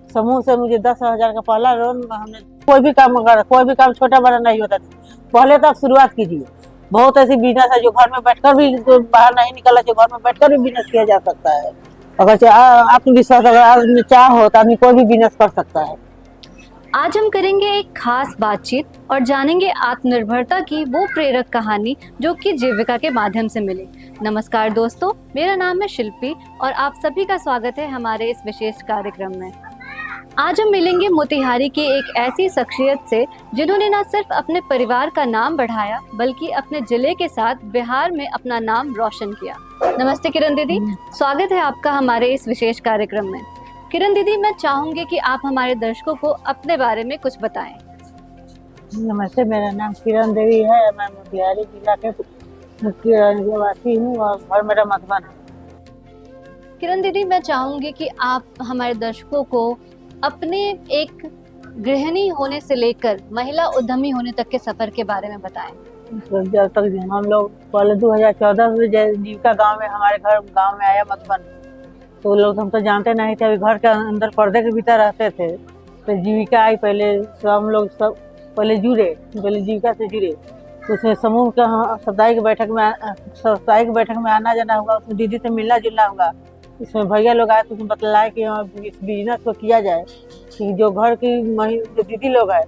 समूह से मुझे 10,000 का पहला लोन हमने कोई भी काम छोटा बड़ा नहीं होता था। पहले तक शुरुआत कीजिए। बहुत ऐसी बिजनेस है जो घर में बैठकर भी, जो बाहर नहीं निकला, जो घर में बैठकर भी बिजनेस किया जा सकता है। अगर आत्मविश्वास अगर आदमी चाह हो तो आदमी कोई भी बिजनेस कर सकता है। आज हम करेंगे एक खास बातचीत और जानेंगे आत्मनिर्भरता की वो प्रेरक कहानी जो कि जीविका के माध्यम से मिली। नमस्कार दोस्तों, मेरा नाम है शिल्पी और आप सभी का स्वागत है हमारे इस विशेष कार्यक्रम में। आज हम मिलेंगे मोतिहारी की एक ऐसी शख्सियत से जिन्होंने न सिर्फ अपने परिवार का नाम बढ़ाया बल्कि अपने जिले के साथ बिहार में अपना नाम रोशन किया। नमस्ते किरण दीदी, स्वागत है आपका हमारे इस विशेष कार्यक्रम में। किरण दीदी, मैं चाहूंगी कि आप हमारे दर्शकों को अपने बारे में कुछ बताएं। नमस्ते, मेरा नाम किरण देवी है। मैं मोतिहारी जिला के मुख्य निवासी हूँ और घर मेरा मधुबन है। किरण दीदी, मैं चाहूंगी कि आप हमारे दर्शकों को अपने एक गृहिणी होने से लेकर महिला उद्यमी होने तक के सफर के बारे में बताएं। जब तक हम लोग पहले 2014 में जीविका गांव में, हमारे घर गांव में आया मधुबन, तो लोग हम तो जानते नहीं थे। अभी घर के अंदर पर्दे के भीतर रहते थे। तो जीविका आई, पहले हम लोग सब पहले जीविका से जुड़े। उसमें समूह का साप्ताहिक बैठक में आना जाना हुआ। उसमें दीदी से मिलना जुलना हुआ। इसमें भैया लोग आए तो उसमें बतलाया कि इस बिजनेस को किया जाए कि जो घर की जो दीदी लोग है,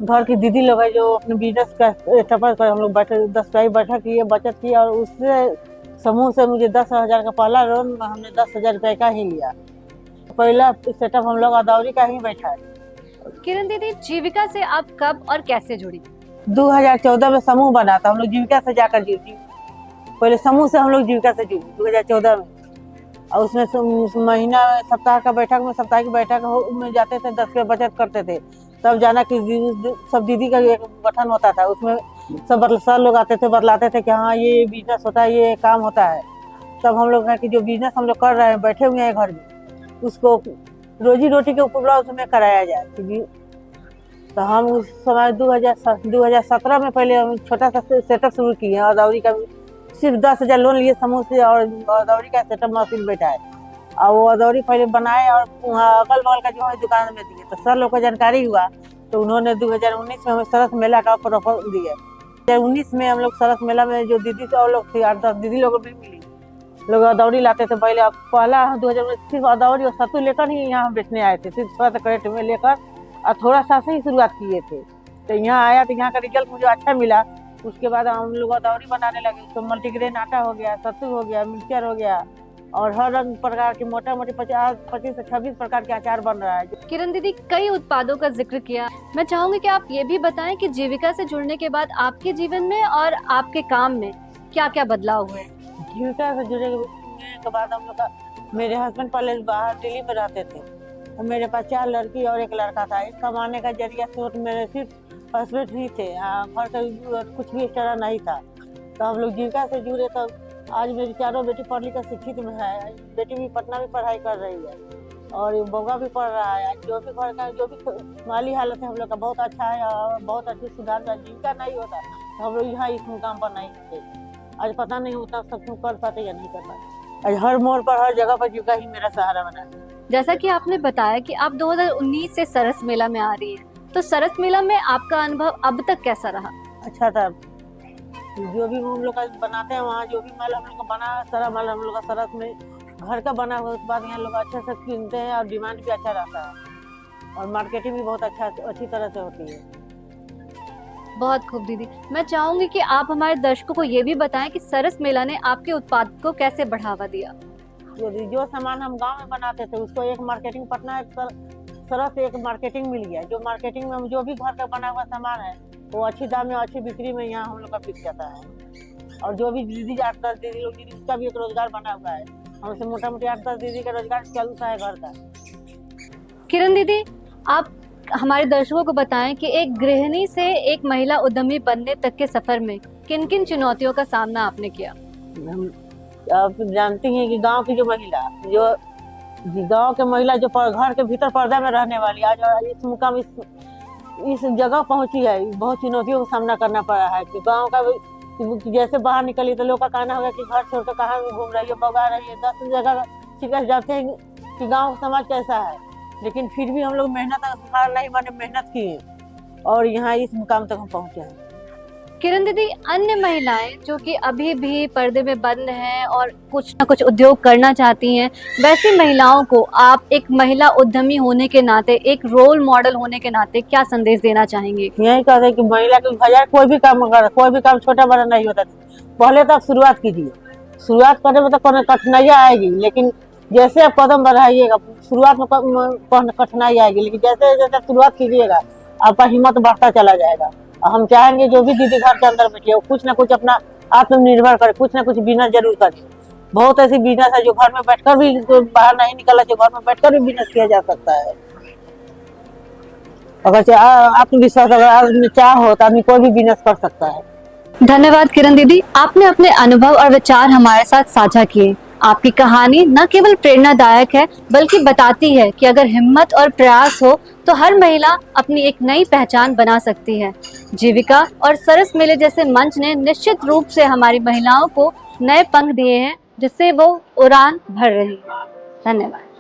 घर की दीदी लोग है जो अपने बिजनेस का स्टार्ट कर, हम लोग बैठक किए, बचत की और उससे समूह से मुझे 10,000 का पहला लोन हमने 10,000 रुपये का ही लिया। पहला सेटअप हम लोग अदौरी का ही बैठा है। किरण दीदी, जीविका से आप कब और कैसे जुड़ी? 2014 में समूह बना था, हम लोग जीविका से जाकर जुड़ी। पहले समूह से हम लोग जीविका से जुड़ी 2014 में। और उसमें महीना साप्ताहिक बैठक में जाते थे, 10 रुपये बचत करते थे। तब जाना कि सब दीदी का एक गठन होता था। उसमें सब सर लोग आते थे, बतलाते थे कि हाँ ये बिजनेस होता है, ये काम होता है। तब हम लोग कि जो बिजनेस हम लोग कर रहे हैं, बैठे हुए हैं घर में, उसको रोजी रोटी के ऊपर उसमें कराया जाए। तो हम उस समय 2017 में पहले हम छोटा सा सेटअप शुरू किए हैं अदौरी का। सिर्फ 10,000 लोन लिए समूह से और अदौरी का सेटअप मशीन बैठा है। और वो अदौरी पहले बनाए और अगल बगल का जो है दुकान में दिए। तो सर लोग को जानकारी हुआ तो उन्होंने 2019 में हमें सरस मेला का ऑफर दिया। 2019 में हम लोग सरस मेला में जो दीदी और लोग थे, 8-10 दीदी लोग भी मिली, लोग अदौरी लाते थे। पहला 2019 सिर्फ अदौरी और सत्तू लेकर ही यहाँ बेचने आए थे, सिर्फ 100 कैरेट में लेकर, और थोड़ा सा से ही शुरुआत किए थे। तो यहाँ आया तो यहाँ का रिजल्ट मुझे अच्छा मिला। उसके बाद हम लोग अदौरी बनाने लगे। उसको मल्टीग्रेन आटा हो गया, सत्तू हो गया, मिक्सचर हो गया और हर रंग प्रकार के मोटा मोटी 25 से 26 प्रकार के अचार बन रहा है। किरण दीदी, कई उत्पादों का जिक्र किया। मैं चाहूंगी कि आप ये भी बताएं कि जीविका से जुड़ने के बाद आपके जीवन में और आपके काम में क्या क्या बदलाव हुए? जीविका से जुड़ने के बाद हम लोग का, मेरे हस्बैंड पहले बाहर दिल्ली में रहते थे और मेरे पास 4 लड़की और 1 लड़का था। एक कमाने का जरिया स्रोत मेरे सिर्फ हस्बैंड ही थे, घर का कुछ भी एक्स्ट्रा नहीं था। तो हम लोग जीविका से जुड़े। तो आज मेरी 4 बेटी पढ़ लिख कर शिक्षित में है। बेटी भी पटना में पढ़ाई कर रही है और बउआ भी पढ़ रहा है। जो भी घर का जो भी माली हालत है हम लोग का बहुत अच्छा है और बहुत अच्छी सुधार का। जीविका नहीं होता तो हम लोग यहाँ इस मुकाम पर नहीं थे। आज पता नहीं उतना सब क्यों कर पाते या नहीं कर पाते। आज हर मोड़ पर, हर जगह पर जीविका ही मेरा सहारा बना है। जैसा कि आपने बताया कि आप 2019 से सरस मेला में आ रही हैं, तो सरस मेला में आपका अनुभव अब तक कैसा रहा? अच्छा था। जो भी हम लोग का बनाते हैं वहाँ, जो भी माल हम लोग का बना, सारा माल हम लोग का सरस में घर का बना हुआ उत्पाद यहाँ लोग अच्छे से किनते हैं और डिमांड भी अच्छा रहता है और मार्केटिंग भी बहुत अच्छी तरह से होती है। बहुत खूब दीदी। मैं चाहूंगी कि आप हमारे दर्शकों को ये भी बताएं कि सरस मेला ने आपके उत्पाद को कैसे बढ़ावा दिया? जो सामान हम गांव में बनाते थे उसको एक मार्केटिंग पटना सरस एक मार्केटिंग मिल गया। जो मार्केटिंग में हम जो भी घर का बना हुआ सामान है वो अच्छी दाम में, अच्छी बिक्री में यहाँ हम लोग का बिक जाता है। और जो भी दीदी 8-10 दीदी लोग, उसका भी एक रोजगार बना हुआ है। हमसे मोटा मोटी 8-10 दीदी का रोजगार चलता है घर का। किरण दीदी, आप हमारे दर्शकों को बताएं कि एक गृहिणी से एक महिला उद्यमी बनने तक के सफर में किन किन चुनौतियों का सामना आपने किया? आप जानती हैं कि गांव की जो गांव के महिला जो घर के भीतर पर्दा में रहने वाली, आज इस मुकाम इस जगह पहुंची है, बहुत चुनौतियों का सामना करना पड़ा है। कि गांव का जैसे बाहर निकली तो लोग का कहना होगा कि घर छोड़कर कहाँ घूम रही है, बगा रही है। 10 जगह शिकायत जाते हैं कि गांव समाज कैसा है, लेकिन फिर भी हम लोग मेहनत, हार नहीं माने, मेहनत किए और यहाँ इस मुकाम तक हम पहुँचे हैं। किरण दीदी, अन्य महिलाएं जो कि अभी भी पर्दे में बंद हैं और कुछ न कुछ उद्योग करना चाहती हैं, वैसी महिलाओं को आप एक महिला उद्यमी होने के नाते, एक रोल मॉडल होने के नाते क्या संदेश देना चाहेंगे? यही कहते हैं कि महिला के हजार कोई भी काम अगर कोई भी काम छोटा बड़ा नहीं होता, पहले तो आप शुरुआत कीजिए। शुरुआत करने में तो कठिनाइयाँ आएगी, लेकिन जैसे आप कदम बढ़ाइएगा, शुरुआत में कठिनाई आएगी, लेकिन जैसे जैसे शुरुआत कीजिएगा आपका हिम्मत बढ़ता चला जाएगा। हम चाहेंगे जो भी दीदी घर के अंदर बैठी है वो कुछ ना कुछ अपना आत्मनिर्भर करे, कुछ ना कुछ बिजनेस जरूर करे। बहुत ऐसी बिजनेस है जो घर में बैठकर भी, जो बाहर नहीं निकला, जो घर में बैठकर भी बिजनेस किया जा सकता है। अगर आत्मविश्वास, अगर आदमी चाह हो तो आदमी कोई भी बिजनेस कर सकता है। धन्यवाद किरण दीदी, आपने अपने अनुभव और विचार हमारे साथ साझा किए। आपकी कहानी न केवल प्रेरणादायक है, बल्कि बताती है कि अगर हिम्मत और प्रयास हो तो हर महिला अपनी एक नई पहचान बना सकती है। जीविका और सरस मेले जैसे मंच ने निश्चित रूप से हमारी महिलाओं को नए पंख दिए हैं, जिससे वो उड़ान भर रही है। धन्यवाद।